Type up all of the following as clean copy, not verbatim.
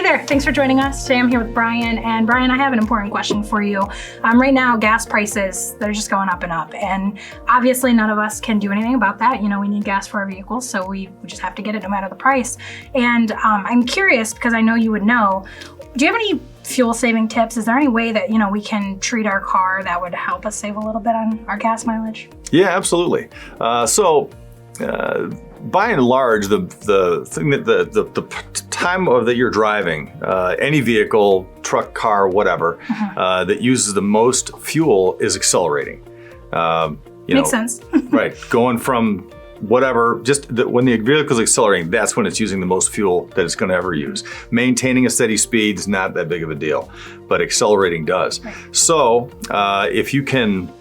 there, thanks for joining us. Today I'm here with Brian, and Brian, I have an important question for you. Right now, gas prices, they're just going up and up, and obviously none of us can do anything about that. You know, we need gas for our vehicles, so we just have to get it no matter the price. And I'm curious, because I know you would know, do you have any fuel saving tips? Is there any way that, you know, we can treat our car that would help us save a little bit on our gas mileage? Yeah, absolutely. By and large, the thing that the time that you're driving, any vehicle, truck, car, whatever, that uses the most fuel is accelerating. Makes sense. Right, going from whatever, when the vehicle is accelerating, that's when it's using the most fuel that it's going to ever use. Maintaining a steady speed is not that big of a deal, but accelerating does. Right. So if you can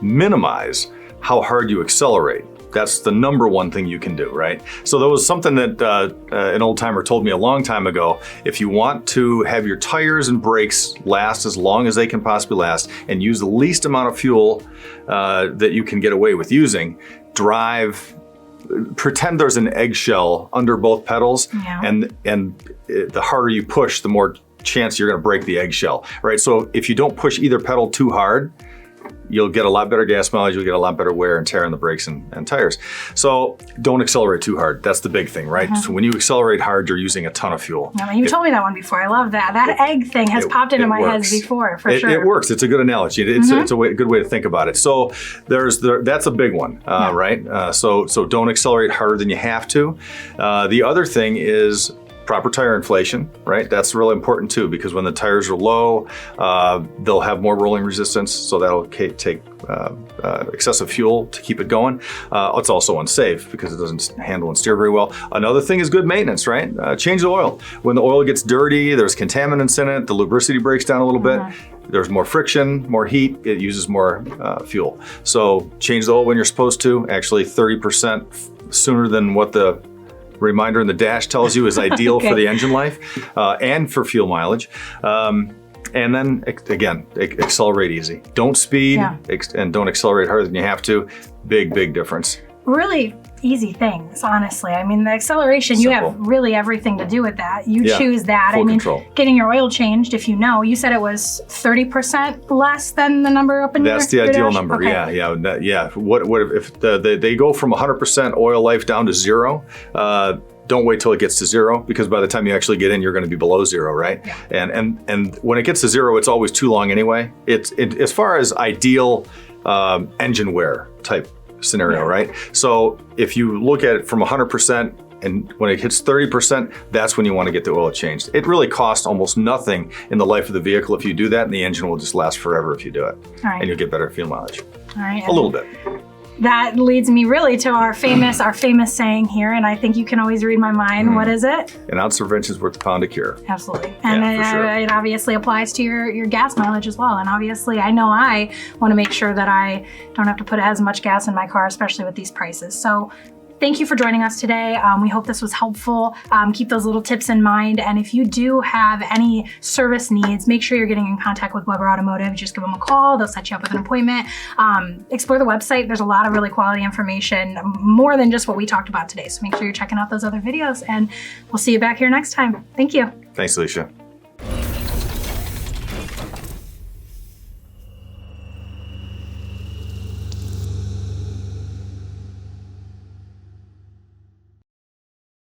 minimize how hard you accelerate, that's the number one thing you can do, right? So there was something that an old timer told me a long time ago. If you want to have your tires and brakes last as long as they can possibly last and use the least amount of fuel that you can get away with using, pretend there's an eggshell under both pedals, and the harder you push, the more chance you're gonna break the eggshell, right? So if you don't push either pedal too hard, you'll get a lot better gas mileage, you'll get a lot better wear and tear on the brakes and tires. So don't accelerate too hard. That's the big thing, right? So when you accelerate hard, you're using a ton of fuel. You told me that one before. I love that. That egg thing has popped into my head before, for sure. It works. It's a good analogy. It's a good way to think about it. So that's a big one, right? So don't accelerate harder than you have to. The other thing is proper tire inflation, right? That's really important too, because when the tires are low, they'll have more rolling resistance, so that'll take excessive fuel to keep it going. It's also unsafe because it doesn't handle and steer very well. Another thing is good maintenance, right? Change the oil. When the oil gets dirty, there's contaminants in it, the lubricity breaks down a little bit, there's more friction, more heat, it uses more fuel. So change the oil when you're supposed to, actually 30% sooner than what the reminder in the dash tells you is ideal for the engine life and for fuel mileage. And then again, accelerate easy. Don't speed and don't accelerate harder than you have to. Big difference. Really easy things, honestly. I mean, the acceleration, you have really everything to do with that. You choose that. Full control. Getting your oil changed, if you said it was 30% less than the number up in That's the ideal number. Yeah. What if they go from 100% oil life down to zero? Don't wait till it gets to zero, because by the time you actually get in, you're going to be below zero, right? Yeah. And when it gets to zero, it's always too long anyway. As far as ideal engine wear type scenario, right? So if you look at it from 100%, and when it hits 30%, that's when you want to get the oil changed. It really costs almost nothing in the life of the vehicle if you do that, and the engine will just last forever if you do it. And you'll get better fuel mileage. A little bit. That leads me really to our famous saying here, and I think you can always read my mind. What is it? An ounce of prevention is worth a pound of cure. Absolutely. And it obviously applies to your gas mileage as well. And obviously, I know I want to make sure that I don't have to put as much gas in my car, especially with these prices. So thank you for joining us today. We hope this was helpful. Keep those little tips in mind. And if you do have any service needs, make sure you're getting in contact with Weber Automotive. Just give them a call. They'll set you up with an appointment. Explore the website. There's a lot of really quality information, more than just what we talked about today. So make sure you're checking out those other videos, and we'll see you back here next time. Thank you. Thanks, Alicia.